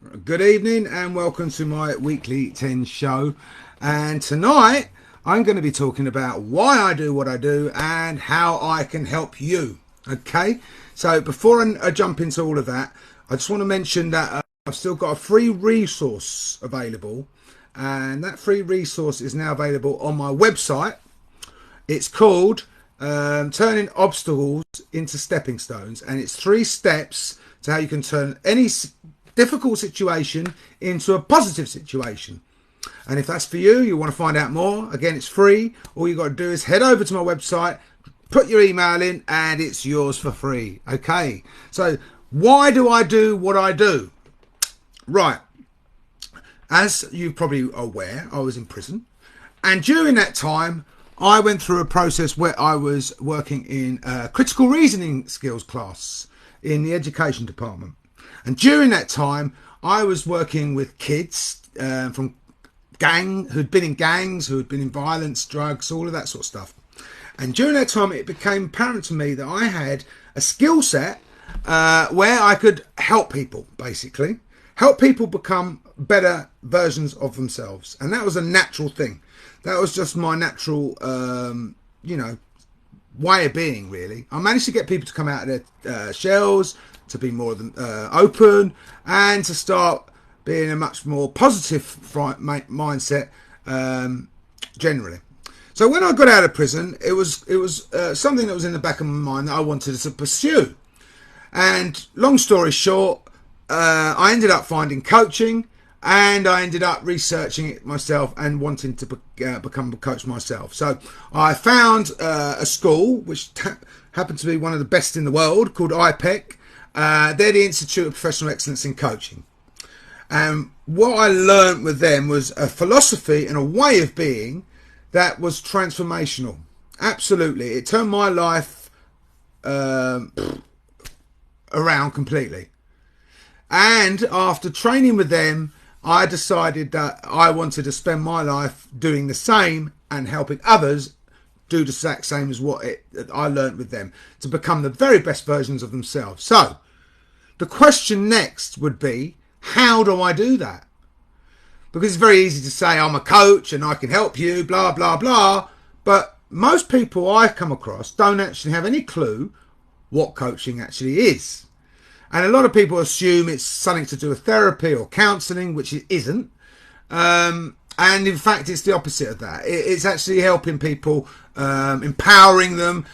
Good evening and welcome to my weekly 10 show. And tonight I'm going to be talking about why I do what I do and how I can help you. Okay, so before I jump into all of that, I just want to mention that I've still got a free resource available, and that free resource is now available on my website. It's called Turning Obstacles into Stepping Stones, and it's 3 steps to how you can turn any difficult situation into a positive situation. And if that's for you, you want to find out more, again, it's free. All you got to do is head over to my website, put your email in, and it's yours for free. Okay, so why do I do what I do? Right, as you're probably aware, I was in prison, and during that time I went through a process where I was working in a critical reasoning skills class in the education department. And during that time, I was working with kids from who'd been in gangs, who had been in violence, drugs, all of that sort of stuff. And during that time, it became apparent to me that I had a skill set where I could help people, basically. Help people become better versions of themselves. And that was a natural thing. That was just my natural, way of being, really. I managed to get people to come out of their shells, to be more open, and to start being a much more positive mindset generally. So when I got out of prison, it was something that was in the back of my mind that I wanted to pursue. And long story short, I ended up finding coaching, and I ended up researching it myself and wanting to become a coach myself. So I found a school which happened to be one of the best in the world, called I They're the Institute of Professional Excellence in Coaching. And what I learned with them was a philosophy and a way of being that was transformational. Absolutely. It turned my life around completely. And after training with them, I decided that I wanted to spend my life doing the same and helping others do the exact same as what I learned with them, to become the very best versions of themselves. So the question next would be, how do I do that? Because it's very easy to say I'm a coach and I can help you, blah, blah, blah. But most people I come across don't actually have any clue what coaching actually is. And a lot of people assume it's something to do with therapy or counselling, which it isn't. And in fact, it's the opposite of that. It's actually helping people, empowering them,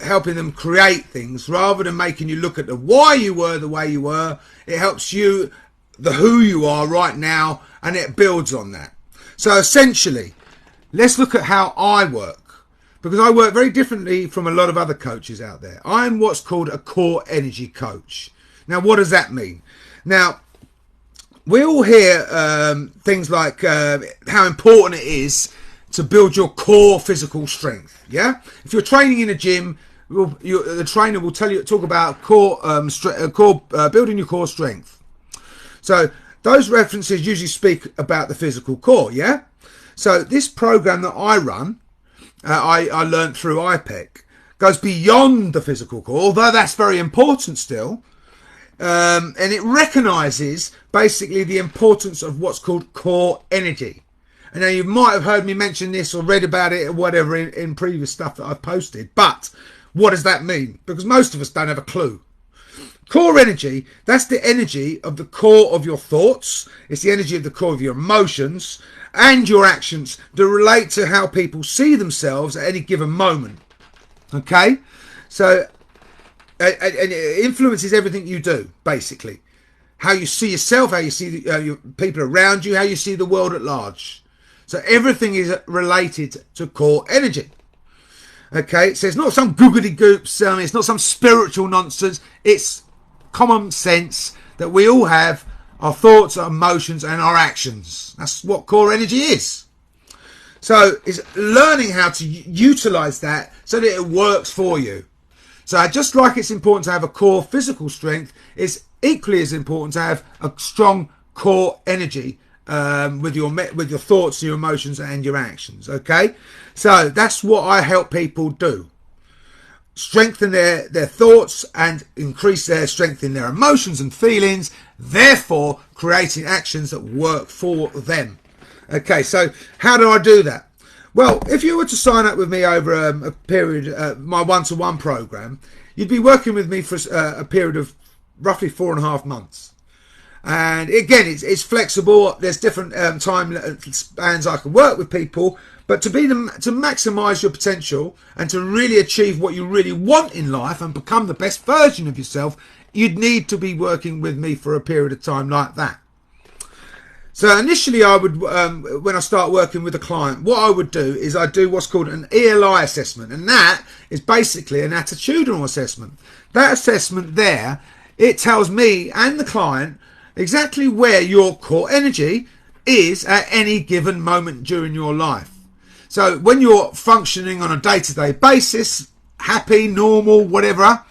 helping them create things, rather than making you look at the why you were the way you were. It helps you, the who you are right now, and it builds on that. So essentially, let's look at how I work, because I work very differently from a lot of other coaches out there. I'm what's called a core energy coach. Now, what does that mean? Now, we all hear things like how important it is to build your core physical strength. Yeah, if you're training in a gym, the trainer will talk about building your core strength. So those references usually speak about the physical core. Yeah. So this program that I run, I learned through IPEC, goes beyond the physical core, although that's very important still. And it recognises basically the importance of what's called core energy. And now you might have heard me mention this or read about it or whatever in previous stuff that I've posted. But what does that mean? Because most of us don't have a clue. Core energy, that's the energy of the core of your thoughts. It's the energy of the core of your emotions and your actions that relate to how people see themselves at any given moment. Okay? So and it influences everything you do, basically. How you see yourself, how you see your people around you, how you see the world at large. So everything is related to core energy. Okay, so it's not some googly goops, it's not some spiritual nonsense. It's common sense that we all have our thoughts, our emotions, and our actions. That's what core energy is. So it's learning how to utilize that so that it works for you. So just like it's important to have a core physical strength, it's equally as important to have a strong core energy with your thoughts, your emotions, and your actions. Okay, so that's what I help people do. strengthen their thoughts and increase their strength in their emotions and feelings, therefore creating actions that work for them. Okay, so how do I do that? Well, if you were to sign up with me over a period, my one-to-one program, you'd be working with me for a period of roughly 4.5 months. And again, it's flexible. There's different time spans I can work with people, but to maximise your potential and to really achieve what you really want in life and become the best version of yourself, you'd need to be working with me for a period of time like that. So initially I would, when I start working with a client, what I would do is I do what's called an ELI assessment. And that is basically an attitudinal assessment. That assessment there, it tells me and the client exactly where your core energy is at any given moment during your life. So when you're functioning on a day-to-day basis, happy, normal, whatever,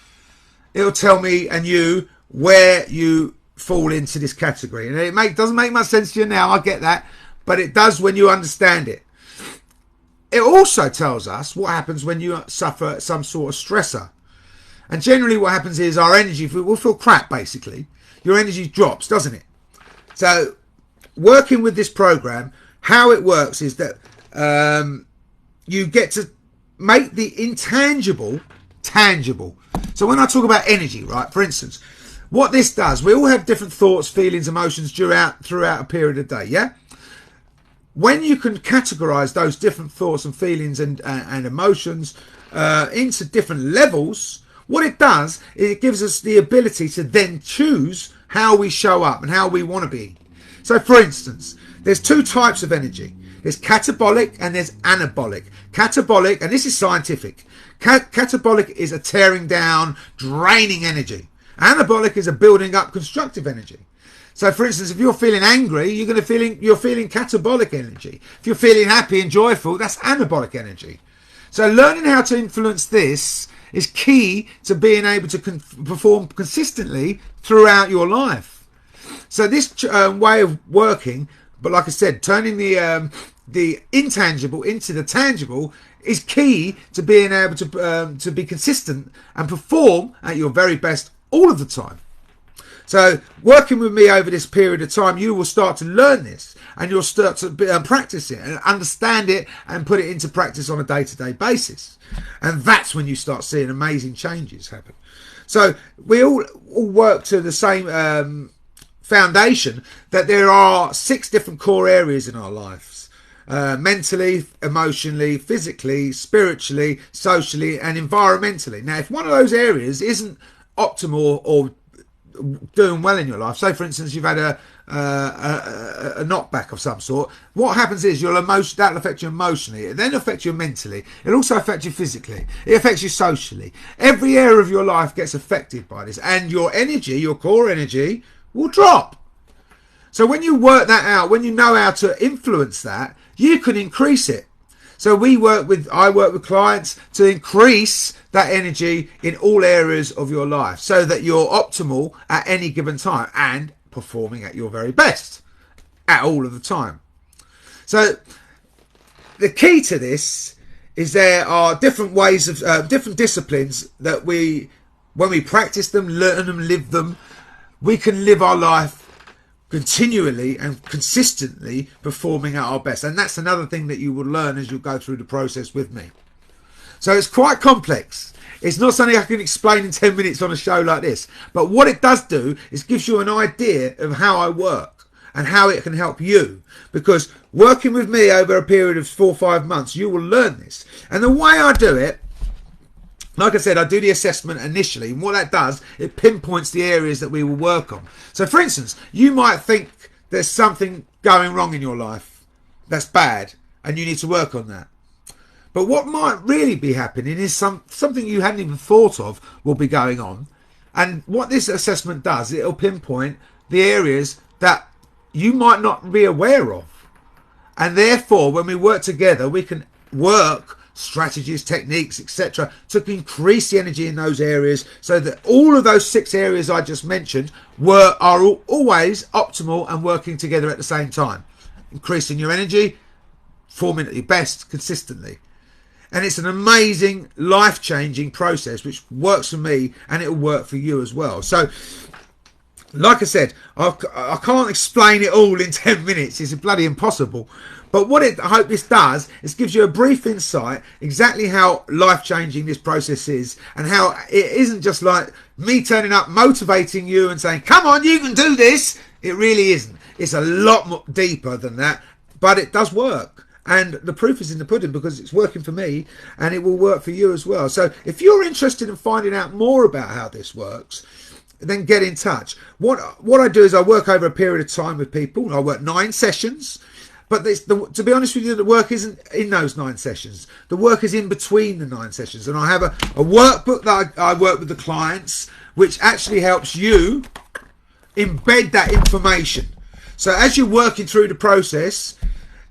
it'll tell me and you where you fall into this category. And it doesn't make much sense to you now, I get that, but it does when you understand it. It also tells us what happens when you suffer some sort of stressor. And generally what happens is our energy will feel crap, basically. Your energy drops, doesn't it? So working with this program, how it works is that you get to make the intangible tangible. So when I talk about energy, right, for instance, what this does, we all have different thoughts, feelings, emotions throughout a period of the day, yeah? When you can categorize those different thoughts and feelings and emotions into different levels, what it does is it gives us the ability to then choose how we show up and how we want to be. So for instance, there's two types of energy. There's catabolic and there's anabolic. Catabolic, and this is scientific, catabolic is a tearing down, draining energy. Anabolic is a building up, constructive energy. So for instance, if you're feeling angry, you're feeling catabolic energy. If you're feeling happy and joyful, that's anabolic energy. So learning how to influence this is key to being able to perform consistently throughout your life. So this way of working, but like I said, turning the intangible into the tangible is key to being able to be consistent and perform at your very best all of the time. So working with me over this period of time, you will start to learn this and you'll start to practice it and understand it and put it into practice on a day-to-day basis. And that's when you start seeing amazing changes happen. So we all work to the same foundation, that there are 6 different core areas in our lives. Mentally, emotionally, physically, spiritually, socially and environmentally. Now, if one of those areas isn't optimal or doing well in your life, say for instance you've had a knockback of some sort, what happens is that'll affect you emotionally, it then affects you mentally, it also affects you physically, it affects you socially. Every area of your life gets affected by this, and your energy, your core energy, will drop. So when you work that out, when you know how to influence that, you can increase it. So I work with clients to increase that energy in all areas of your life so that you're optimal at any given time and performing at your very best at all of the time. So the key to this is there are different ways of different disciplines that when we practice them, learn them, live them, we can live our life continually and consistently performing at our best. And that's another thing that you will learn as you go through the process with me. So it's quite complex. It's not something I can explain in 10 minutes on a show like this. But what it does do is gives you an idea of how I work and how it can help you. Because working with me over a period of 4 or 5 months, you will learn this. And the way I do it, like I said, I do the assessment initially, and what that does, it pinpoints the areas that we will work on. So for instance, you might think there's something going wrong in your life that's bad and you need to work on that. But what might really be happening is something you hadn't even thought of will be going on. And what this assessment does, it'll pinpoint the areas that you might not be aware of. And therefore, when we work together, we can work strategies, techniques, etc. to increase the energy in those areas so that all of those 6 areas I just mentioned are always optimal and working together at the same time. Increasing your energy, performing at your best consistently. And it's an amazing, life-changing process which works for me, and it will work for you as well. So, like I said, I can't explain it all in 10 minutes. It's bloody impossible. But what I hope this does is gives you a brief insight exactly how life-changing this process is, and how it isn't just like me turning up, motivating you and saying, come on, you can do this. It really isn't. It's a lot more deeper than that, but it does work. And the proof is in the pudding, because it's working for me and it will work for you as well. So if you're interested in finding out more about how this works, then get in touch. What I do is I work over a period of time with people. I work 9 sessions. But to be honest with you, the work isn't in those 9 sessions. The work is in between the 9 sessions. And I have a workbook that I work with the clients, which actually helps you embed that information. So as you're working through the process,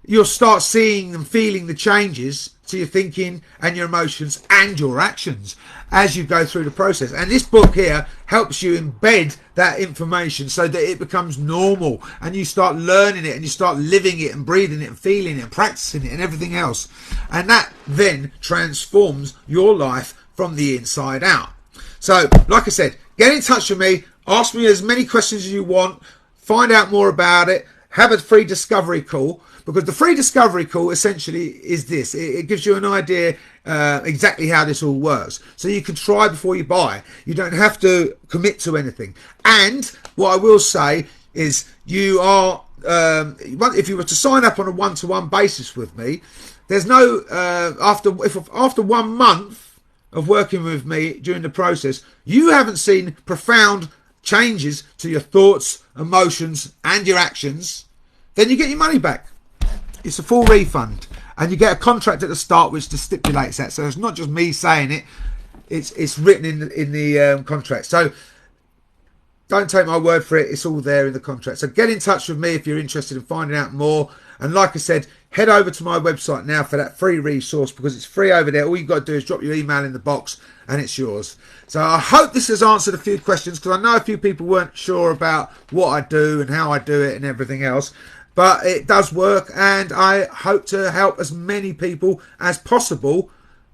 you'll start seeing and feeling the changes to your thinking and your emotions and your actions as you go through the process. And this book here helps you embed that information so that it becomes normal, and you start learning it and you start living it and breathing it and feeling it and practicing it and everything else. And that then transforms your life from the inside out. So, like I said, get in touch with me, ask me as many questions as you want, find out more about it, have a free discovery call. Because the free discovery call essentially is this. It gives you an idea exactly how this all works. So you can try before you buy. You don't have to commit to anything. And what I will say is, you are, if you were to sign up on a one-to-one basis with me, there's no, after 1 month of working with me during the process, you haven't seen profound changes to your thoughts, emotions, and your actions, then you get your money back. It's a full refund, and you get a contract at the start which stipulates that. So it's not just me saying it; it's written in the contract. So don't take my word for it; it's all there in the contract. So get in touch with me if you're interested in finding out more. And like I said, head over to my website now for that free resource, because it's free over there. All you've got to do is drop your email in the box and it's yours. So I hope this has answered a few questions, because I know a few people weren't sure about what I do and how I do it and everything else. But it does work, and I hope to help as many people as possible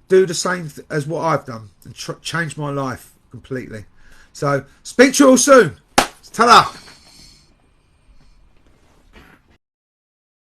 do the same as what I've done and change my life completely. So speak to you all soon. Ta-da!